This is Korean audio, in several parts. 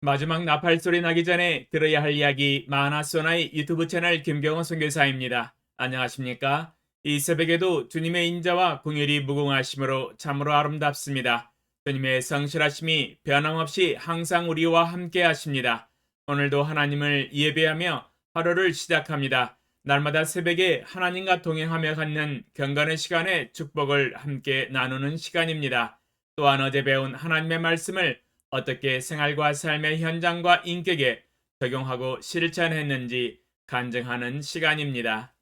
마지막 나팔 소리 나기 전에 들어야 할 이야기 마하나소나의 유튜브 채널 김경호 선교사입니다. 안녕하십니까? 이 새벽에도 주님의 인자와 긍휼이 무궁하심으로 참으로 아름답습니다. 주님의 성실하심이 변함없이 항상 우리와 함께 하십니다. 오늘도 하나님을 예배하며 하루를 시작합니다. 날마다 새벽에 하나님과 동행하며 갖는 경건의 시간에 축복을 함께 나누는 시간입니다. 또한 어제 배운 하나님의 말씀을 어떻게 생활과 삶의 현장과 인격에 적용하고 실천했는지 간증하는 시간입니다.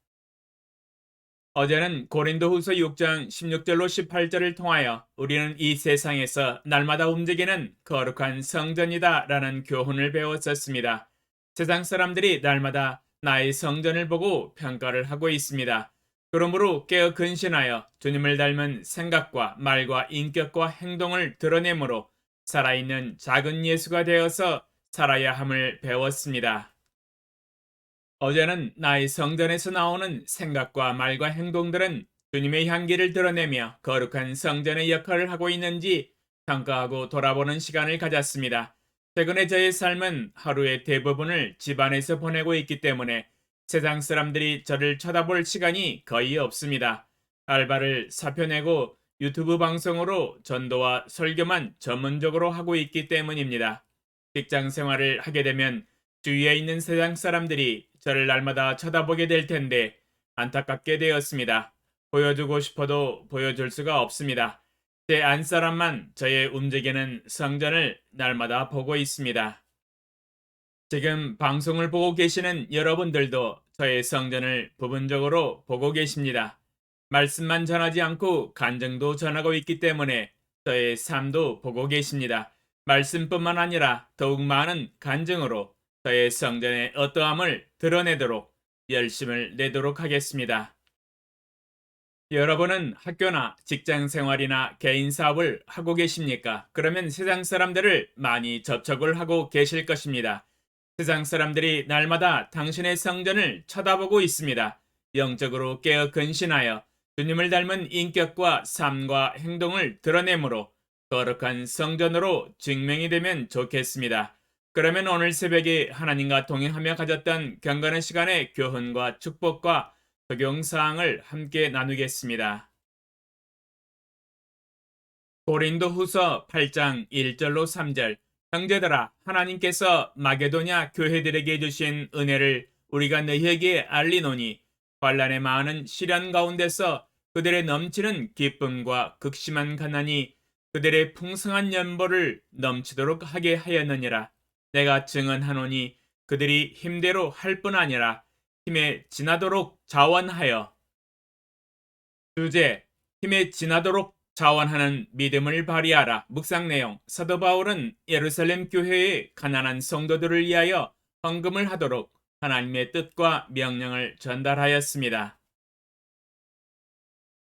어제는 고린도후서 6장 16절로 18절을 통하여 우리는 이 세상에서 날마다 움직이는 거룩한 성전이다라는 교훈을 배웠었습니다. 세상 사람들이 날마다 나의 성전을 보고 평가를 하고 있습니다. 그러므로 깨어 근신하여 주님을 닮은 생각과 말과 인격과 행동을 드러내므로 살아있는 작은 예수가 되어서 살아야 함을 배웠습니다. 어제는 나의 성전에서 나오는 생각과 말과 행동들은 주님의 향기를 드러내며 거룩한 성전의 역할을 하고 있는지 평가하고 돌아보는 시간을 가졌습니다. 최근에 저의 삶은 하루의 대부분을 집안에서 보내고 있기 때문에 세상 사람들이 저를 쳐다볼 시간이 거의 없습니다. 알바를 사표내고 유튜브 방송으로 전도와 설교만 전문적으로 하고 있기 때문입니다. 직장 생활을 하게 되면 주위에 있는 세상 사람들이 저를 날마다 쳐다보게 될 텐데 안타깝게 되었습니다. 보여주고 싶어도 보여줄 수가 없습니다. 제 안사람만 저의 움직이는 성전을 날마다 보고 있습니다. 지금 방송을 보고 계시는 여러분들도 저의 성전을 부분적으로 보고 계십니다. 말씀만 전하지 않고 간증도 전하고 있기 때문에 저의 삶도 보고 계십니다. 말씀뿐만 아니라 더욱 많은 간증으로 저의 성전의 어떠함을 드러내도록 열심을 내도록 하겠습니다. 여러분은 학교나 직장 생활이나 개인 사업을 하고 계십니까? 그러면 세상 사람들을 많이 접촉을 하고 계실 것입니다. 세상 사람들이 날마다 당신의 성전을 쳐다보고 있습니다. 영적으로 깨어 근신하여 주님을 닮은 인격과 삶과 행동을 드러내므로 거룩한 성전으로 증명이 되면 좋겠습니다. 그러면 오늘 새벽에 하나님과 동행하며 가졌던 경건의 시간의 교훈과 축복과 적용 사항을 함께 나누겠습니다. 고린도후서 8장 1절로 3절. 형제들아, 하나님께서 마게도냐 교회들에게 주신 은혜를 우리가 너희에게 알리노니 환난의 많은 시련 가운데서 그들의 넘치는 기쁨과 극심한 가난이 그들의 풍성한 연보를 넘치도록 하게 하였느니라. 내가 증언하노니 그들이 힘대로 할 뿐 아니라 힘에 지나도록 자원하여. 주제, 힘에 지나도록 자원하는 믿음을 발휘하라. 묵상 내용, 사도 바울은 예루살렘 교회의 가난한 성도들을 위하여 헌금을 하도록 하나님의 뜻과 명령을 전달하였습니다.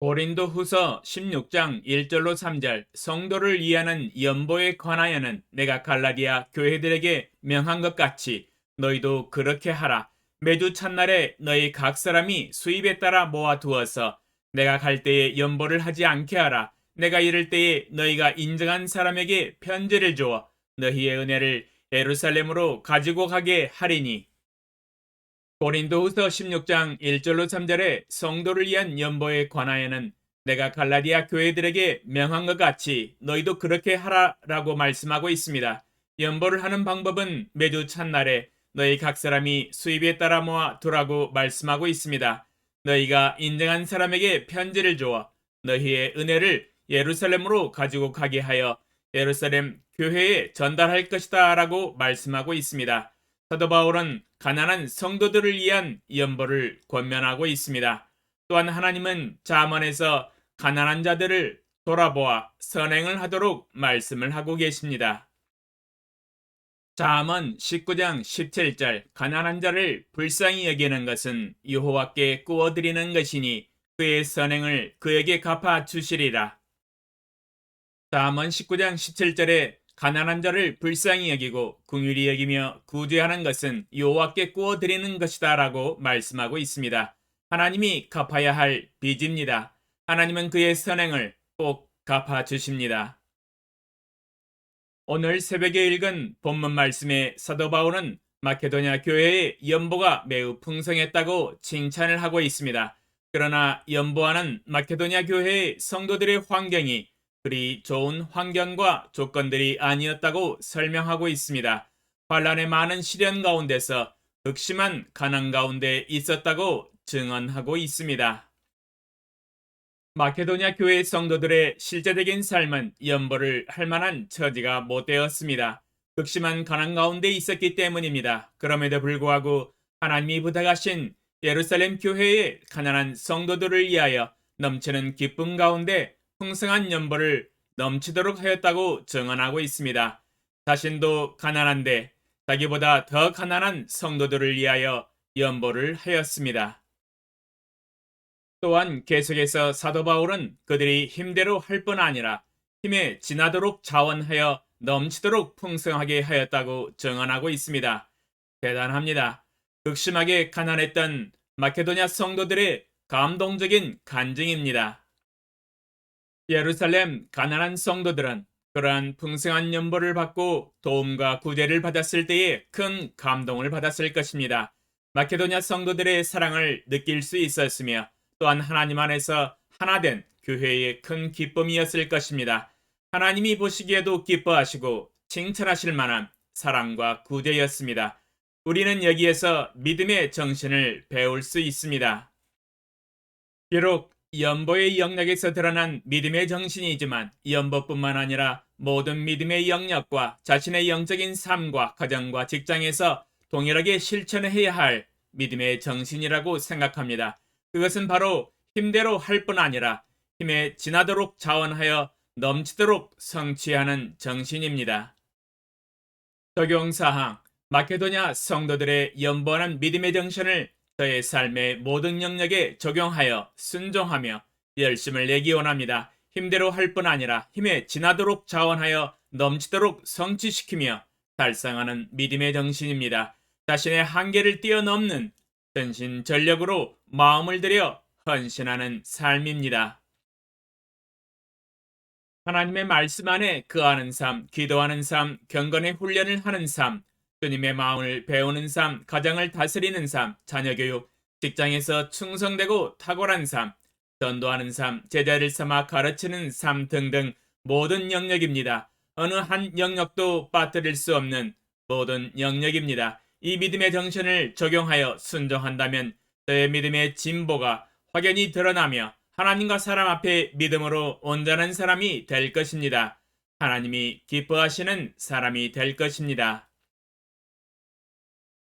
고린도 후서 16장 1절로 3절. 성도를 위하는 연보에 관하여는 내가 갈라디아 교회들에게 명한 것 같이 너희도 그렇게 하라. 매주 첫날에 너희 각 사람이 수입에 따라 모아두어서 내가 갈 때에 연보를 하지 않게 하라. 내가 이럴 때에 너희가 인정한 사람에게 편지를 주어 너희의 은혜를 예루살렘으로 가지고 가게 하리니. 고린도후서 16장 1절로 3절에 성도를 위한 연보에 관하여는 내가 갈라디아 교회들에게 명한 것 같이 너희도 그렇게 하라라고 말씀하고 있습니다. 연보를 하는 방법은 매주 첫날에 너희 각 사람이 수입에 따라 모아 두라고 말씀하고 있습니다. 너희가 인정한 사람에게 편지를 주어 너희의 은혜를 예루살렘으로 가지고 가게 하여 예루살렘 교회에 전달할 것이다 라고 말씀하고 있습니다. 사도 바울은 가난한 성도들을 위한 연보를 권면하고 있습니다. 또한 하나님은 잠언에서 가난한 자들을 돌아보아 선행을 하도록 말씀을 하고 계십니다. 잠언 19장 17절. 가난한 자를 불쌍히 여기는 것은 여호와께 구워드리는 것이니 그의 선행을 그에게 갚아 주시리라. 잠언 19장 17절에 가난한 자를 불쌍히 여기고 긍휼히 여기며 구제하는 것은 여호와께 구워 드리는 것이다라고 말씀하고 있습니다. 하나님이 갚아야 할 빚입니다. 하나님은 그의 선행을 꼭 갚아 주십니다. 오늘 새벽에 읽은 본문 말씀에 사도 바울은 마케도냐 교회의 연보가 매우 풍성했다고 칭찬을 하고 있습니다. 그러나 연보하는 마케도냐 교회의 성도들의 환경이 그리 좋은 환경과 조건들이 아니었다고 설명하고 있습니다. 환란의 많은 시련 가운데서 극심한 가난 가운데 있었다고 증언하고 있습니다. 마케도냐 교회 성도들의 실제적인 삶은 연보를 할 만한 처지가 못 되었습니다. 극심한 가난 가운데 있었기 때문입니다. 그럼에도 불구하고 하나님이 부탁하신 예루살렘 교회의 가난한 성도들을 위하여 넘치는 기쁨 가운데 풍성한 연보를 넘치도록 하였다고 증언하고 있습니다. 자신도 가난한데 자기보다 더 가난한 성도들을 위하여 연보를 하였습니다. 또한 계속해서 사도 바울은 그들이 힘대로 할 뿐 아니라 힘에 지나도록 자원하여 넘치도록 풍성하게 하였다고 증언하고 있습니다. 대단합니다. 극심하게 가난했던 마케도냐 성도들의 감동적인 간증입니다. 예루살렘 가난한 성도들은 그러한 풍성한 연보를 받고 도움과 구제를 받았을 때에 큰 감동을 받았을 것입니다. 마케도냐 성도들의 사랑을 느낄 수 있었으며 또한 하나님 안에서 하나된 교회의 큰 기쁨이었을 것입니다. 하나님이 보시기에도 기뻐하시고 칭찬하실 만한 사랑과 구제였습니다. 우리는 여기에서 믿음의 정신을 배울 수 있습니다. 비록 연보의 영역에서 드러난 믿음의 정신이지만 연보뿐만 아니라 모든 믿음의 영역과 자신의 영적인 삶과 가정과 직장에서 동일하게 실천해야 할 믿음의 정신이라고 생각합니다. 그것은 바로 힘대로 할 뿐 아니라 힘에 지나도록 자원하여 넘치도록 성취하는 정신입니다. 적용사항 마케도냐 성도들의 연보하는 믿음의 정신을 저의 삶의 모든 영역에 적용하여 순종하며 열심을 내기 원합니다. 힘대로 할 뿐 아니라 힘에 지나도록 자원하여 넘치도록 성취시키며 달성하는 믿음의 정신입니다. 자신의 한계를 뛰어넘는 전신전력으로 마음을 들여 헌신하는 삶입니다. 하나님의 말씀 안에 거하는 삶, 기도하는 삶, 경건의 훈련을 하는 삶, 주님의 마음을 배우는 삶, 가정을 다스리는 삶, 자녀 교육, 직장에서 충성되고 탁월한 삶, 전도하는 삶, 제자를 삼아 가르치는 삶 등등 모든 영역입니다. 어느 한 영역도 빠뜨릴 수 없는 모든 영역입니다. 이 믿음의 정신을 적용하여 순종한다면 저의 믿음의 진보가 확연히 드러나며 하나님과 사람 앞에 믿음으로 온전한 사람이 될 것입니다. 하나님이 기뻐하시는 사람이 될 것입니다.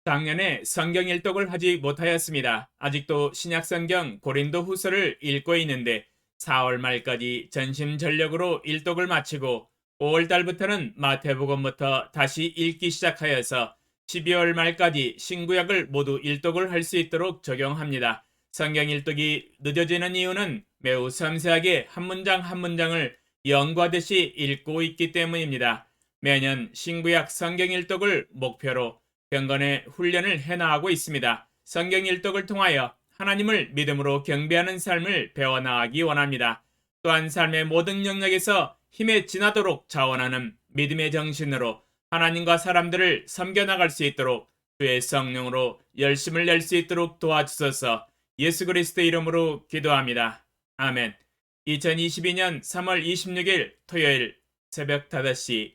작년에 성경 일독을 하지 못하였습니다. 아직도 신약성경 고린도 후서를 읽고 있는데 4월 말까지 전심전력으로 일독을 마치고 5월 달부터는 마태복음부터 다시 읽기 시작하여서 12월 말까지 신구약을 모두 일독을 할 수 있도록 적용합니다. 성경 일독이 늦어지는 이유는 매우 섬세하게 한 문장 한 문장을 연구하듯이 읽고 있기 때문입니다. 매년 신구약 성경 일독을 목표로 경건의 훈련을 해나가고 있습니다. 성경 일독을 통하여 하나님을 믿음으로 경배하는 삶을 배워나가기 원합니다. 또한 삶의 모든 영역에서 힘에 지나도록 자원하는 믿음의 정신으로 하나님과 사람들을 섬겨나갈 수 있도록 주의 성령으로 열심을 낼 수 있도록 도와주소서. 예수 그리스도의 이름으로 기도합니다. 아멘. 2022년 3월 26일 토요일 새벽 5시